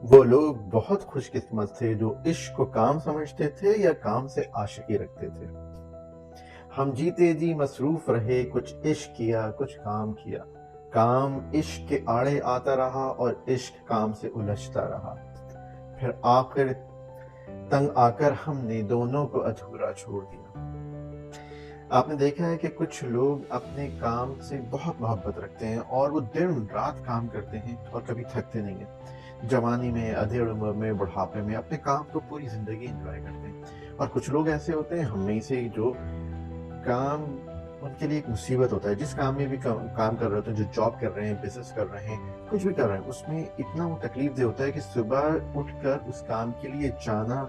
وہ لوگ بہت خوش قسمت تھے جو عشق کو کام سمجھتے تھے یا کام سے عاشقی رکھتے تھے۔ ہم جیتے جی مصروف رہے، کچھ عشق کیا کچھ کام کیا، کام عشق کے آڑے آتا رہا اور عشق کام سے الجھتا رہا، پھر آخر تنگ آ کر ہم نے دونوں کو ادھورا چھوڑ دیا۔ آپ نے دیکھا ہے کہ کچھ لوگ اپنے کام سے بہت محبت رکھتے ہیں اور وہ دن رات کام کرتے ہیں اور کبھی تھکتے نہیں ہیں۔ جوانی میں، ادھیڑ عمر میں، بڑھاپے میں اپنے کام کو پوری زندگی انجوائے کرتے ہیں، اور کچھ لوگ ایسے ہوتے ہیں ہم میں سے جو کام ان کے لیے ایک مصیبت ہوتا ہے۔ جس کام میں بھی کام کر رہے ہوتے ہیں، جو جاب کر رہے ہیں، بزنس کر رہے ہیں، کچھ بھی کر رہے ہیں، اس میں اتنا وہ تکلیف دہ ہوتا ہے کہ صبح اٹھ کر اس کام کے لیے جانا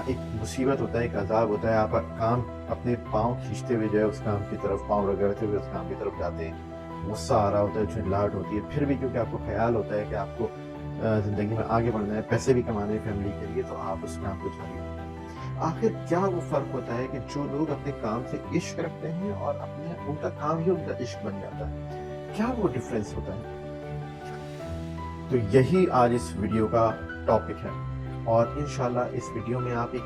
ایک مصیبت ہوتا ہے، ایک عذاب ہوتا ہے۔ آپ کام اپنے پاؤں کھینچتے ہوئے جو ہے اس کام کی طرف، پاؤں رگڑتے ہوئے اس کام کی طرف جاتے ہیں، غصہ آ رہا ہوتا ہے، جھنجھلاہٹ ہوتی ہے، پھر بھی کیونکہ آپ کو خیال ہوتا ہے کہ آپ کو زندگی میں آگے بڑھنا ہے، پیسے بھی کمانے ہیں فیملی کے لیے، تو آپ اس کام کو جاری رکھتے ہیں۔ آخر کیا وہ فرق ہوتا ہے کہ جو لوگ اپنے کام سے عشق رکھتے ہیں اور ان کا کام ہی ان کا عشق بن جاتا ہے، کیا وہ ڈفرینس ہوتا ہے؟ تو یہی آج اس ویڈیو کا ٹاپک ہے، اور انشاءاللہ اس ویڈیو میں آپ ایک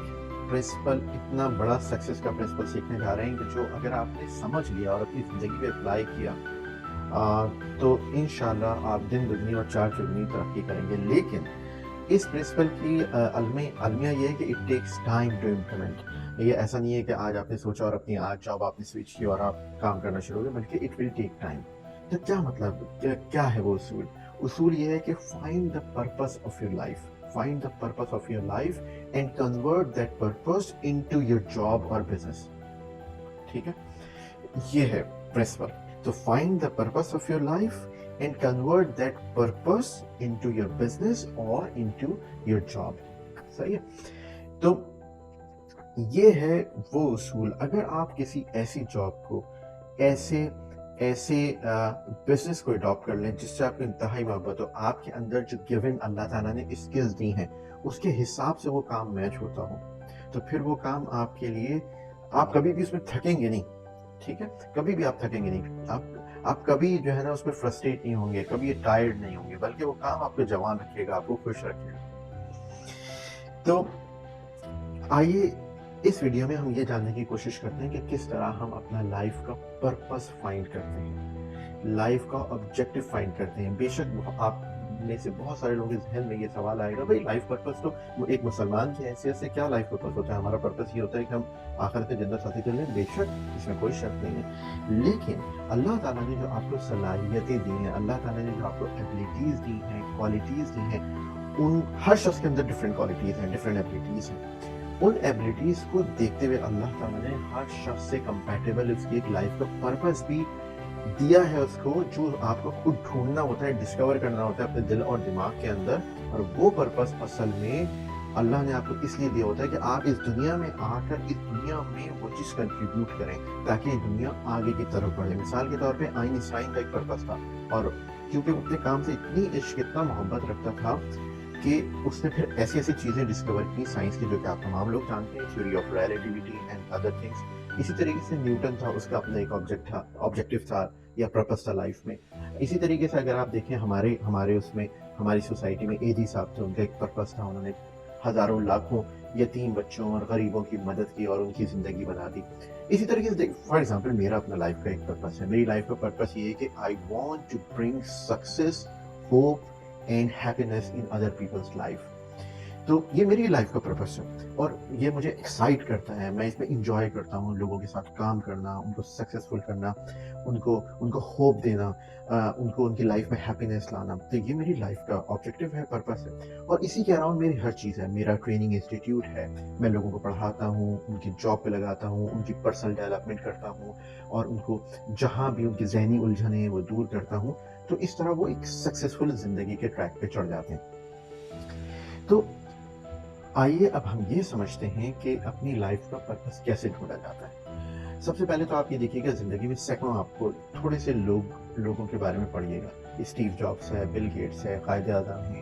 پرنسپل، اتنا بڑا سکسیس کا پرنسپل سیکھنے جا رہے ہیں کہ جو اگر آپ نے سمجھ لیا اور اپنی زندگی میں اپلائی کیا تو انشاءاللہ آپ دن دگنی اور چار چگنی ترقی کریں گے۔ لیکن اس پرنسپل کی المیہ یہ ہے کہ it takes time to implement. یہ ایسا نہیں ہے کہ آج آپ نے سوچا اور اپنی آج جاب آپ نے سوئچ کی اور آپ کام کرنا شروع ہو گئے، بلکہ اٹ ول ٹیک ٹائم۔ تو کیا مطلب، کیا ہے وہ اصول؟ اصول یہ ہے کہ find the purpose of your life, find the purpose of your life and convert that purpose into your job or business۔ ٹھیک ہے، یہ ہے پرنسپل۔ تو find the purpose of your life and convert that purpose into your business or into your job۔ صحیح ہے؟ تو یہ ہے وہ اصول۔ اگر آپ کسی ایسی جاب کو، ایسے بزنس کو اڈاپٹ کر لیں جس سے آپ کو انتہائی محبت ہو، آپ کے اندر جو گیون اللہ تعالیٰ نے اسکلز دی ہیں اس کے حساب سے وہ کام میچ ہوتا ہو، تو پھر وہ کام آپ کے لیے، آپ کبھی بھی اس میں تھکیں گے نہیں۔ ٹھیک ہے، کبھی بھی آپ تھکیں گے نہیں، آپ کبھی جو ہے نا اس میں فرسٹریٹ نہیں ہوں گے، کبھی ٹائرڈ نہیں ہوں گے، بلکہ وہ کام آپ کو جوان رکھے گا، آپ کو خوش رکھے گا۔ تو آئیے اس ویڈیو میں ہم یہ جاننے کی کوشش کرتے ہیں کہ کس طرح ہم اپنا لائف کا پرپس فائنڈ کرتے ہیں، لائف کا آبجیکٹو فائنڈ کرتے ہیں۔ بے شک آپ میں سے بہت سارے لوگوں کے ذہن میں یہ سوال آئے گا، بھائی لائف پرپس تو ایک مسلمان کی حیثیت سے کیا لائف پرپس ہوتا ہے؟ ہمارا پرپس یہ ہوتا ہے کہ ہم آخرت میں جنت حاصل کر لیں۔ بے شک اس میں کوئی شک نہیں ہے، لیکن اللہ تعالیٰ نے جو آپ کو صلاحیتیں دی ہیں، اللہ تعالیٰ نے جو آپ کو ایبلٹیز دی ہیں، کوالٹیز دی ہیں، ان ہر شخص کے اندر ڈفرینٹ کوالٹیز ہیں، ڈفرینٹ ایبلٹیز ہیں۔ ان ایبلٹیز کو دیکھتے ہوئے اللہ تعالیٰ نے ہر شخص سے کمپیٹیبل اس کی ایک لائف کا پرپس بھی دیا ہے اس کو، جو آپ کو خود ڈھونڈنا ہوتا ہے، ڈسکور کرنا ہوتا ہے اپنے دل اور دماغ کے اندر۔ اور وہ پرپس اصل میں اللہ نے آپ کو اس لیے دیا ہوتا ہے کہ آپ اس دنیا میں آ کر اس دنیا میں وہ چیز کنٹریبیوٹ کریں تاکہ یہ دنیا آگے کی طرف بڑھے۔ مثال کے طور پہ آئنسٹائن کا ایک پرپس تھا، اور کیونکہ وہ اپنے کام سے اتنی عشق، اتنا محبت رکھتا تھا کہ اس نے پھر ایسی ایسی چیزیں ڈسکور کی سائنس کی جو کہ آپ تمام لوگ جانتے ہیں، theory of relativity and other things. اسی طریقے سے نیوٹن تھا، اس کا اپنا ایک آبجیکٹو تھا یا پرپس تھا لائف میں۔ اسی طریقے سے اگر آپ دیکھیں ہمارے اس میں، ہماری سوسائٹی میں AD صاحب تھے، ان کا ایک پرپس تھا، انہوں نے ہزاروں لاکھوں یتیم بچوں اور غریبوں کی مدد کی اور ان کی زندگی بنا دی۔ اسی طریقے سے فار ایگزامپل میرا اپنا لائف کا ایک پرپس ہے، میری لائف کا پرپس یہ ہے کہ I want to bring success, hope and happiness in other people's life۔ تو یہ میری لائف کا پرپس ہے اور یہ مجھے ایکسائٹ کرتا ہے، میں اس میں انجوائے کرتا ہوں لوگوں کے ساتھ کام کرنا، ان کو سکسیسفل کرنا، ان کو ہوپ دینا، ان کو ان کی لائف میں ہیپینس لانا۔ تو یہ میری لائف کا آبجیکٹو ہے، پرپس ہے، اور اسی کے اراؤنڈ میری ہر چیز ہے۔ میرا ٹریننگ انسٹیٹیوٹ ہے، میں لوگوں کو پڑھاتا ہوں، ان کی جاب پہ لگاتا ہوں، ان کی پرسنل ڈیولپمنٹ کرتا ہوں، اور ان کو جہاں بھی ان کی ذہنی الجھنیں ہیں وہ دور کرتا ہوں۔ تو اس طرح وہ ایک سکسیسفل زندگی کے ٹریک پہ چڑھ جاتے ہیں۔ تو آئیے اب ہم یہ سمجھتے ہیں کہ اپنی لائف کا پرپس کیسے ڈھونڈا جاتا ہے۔ سب سے پہلے تو آپ یہ دیکھیے گا زندگی میں سینکڑوں، آپ کو تھوڑے سے لوگوں کے بارے میں پڑھیے گا۔ اسٹیو جابس ہے، بل گیٹس ہے، قائد اعظم ہیں،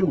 2,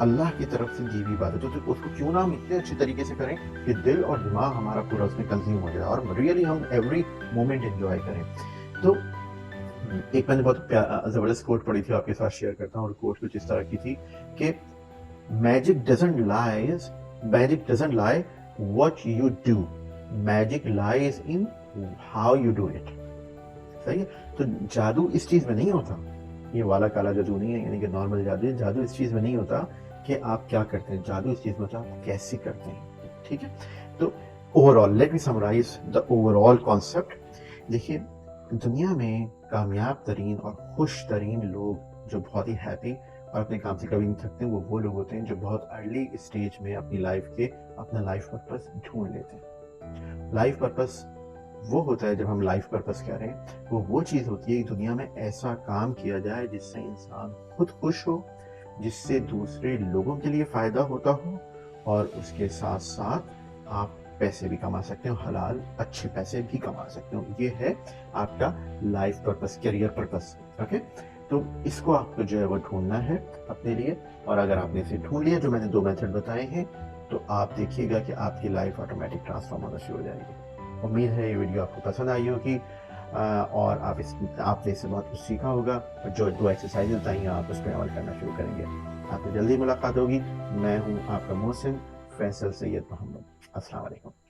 اللہ کی طرف سے دی ہوئی بات ہے تو اس کو کیوں نہ ہم اتنے اچھی طریقے سے کریں کہ دل اور دماغ ہمارا پورا اس میں کنزیوم ہو جائے اور ریئلی ہم ایوری مومنٹ انجوائے کریں. تو ایک میں نے بہت زبردست کوٹ پڑھی تھی، آپ کے ساتھ شیئر کرتا ہوں. اور کوٹ کچھ اس طرح کی تھی کہ میجک ڈزنٹ لائی what you do, magic لائز in how you do it. صحیح ہے. تو جادو اس چیز میں نہیں ہوتا، یہ والا کالا جادو نہیں ہے، یعنی کہ نارمل جادو ہے. جادو اس چیز میں نہیں ہوتا کہ آپ کیا کرتے ہیں، جادو اس چیز میں ہوتا ہے آپ کیسے کرتے ہیں. ٹھیک ہے. تو overall let me summarize the overall concept. دیکھیے دنیا میں کامیاب ترین اور خوش ترین لوگ جو بہت ہی ہیپی اور اپنے کام سے کبھی نہیں تھکتے ہیں، وہ لوگ ہوتے ہیں جو بہت ارلی اسٹیج میں اپنی لائف کے اپنا لائف پرپس ڈھونڈ لیتے ہیں. لائف پرپس وہ ہوتا ہے، جب ہم لائف پرپس کہہ رہے ہیں وہ چیز ہوتی ہے کہ دنیا میں ایسا کام کیا جائے جس سے انسان خود خوش ہو، جس سے دوسرے لوگوں کے لیے فائدہ ہوتا ہو، اور اس کے ساتھ ساتھ آپ پیسے بھی کما سکتے ہو، حلال اچھے پیسے بھی کما سکتے ہو. یہ ہے آپ کا life purpose, career purpose. Okay. تو اس کو آپ کو جو ہے وہ ڈھونڈنا ہے اپنے لیے. اور اگر آپ نے اسے ڈھونڈ لیا جو میں نے 2 میتھڈ بتائے ہیں، تو آپ دیکھیے گا کہ آپ کی لائف آٹومیٹک ٹرانسفارم ہونا شروع ہو جائے گی. امید ہے یہ ویڈیو آپ کو پسند آئی ہوگی اور آپ نے اس سے بہت کچھ سیکھا ہوگا. جو 2 ایکسرسائز بتائی ہیں آپ اس پہ عمل کرنا شروع کریں گے. آپ سے جلدی ملاقات ہوگی. میں ہوں آپ کا محسن فیصل سید محمد. السلام علیکم.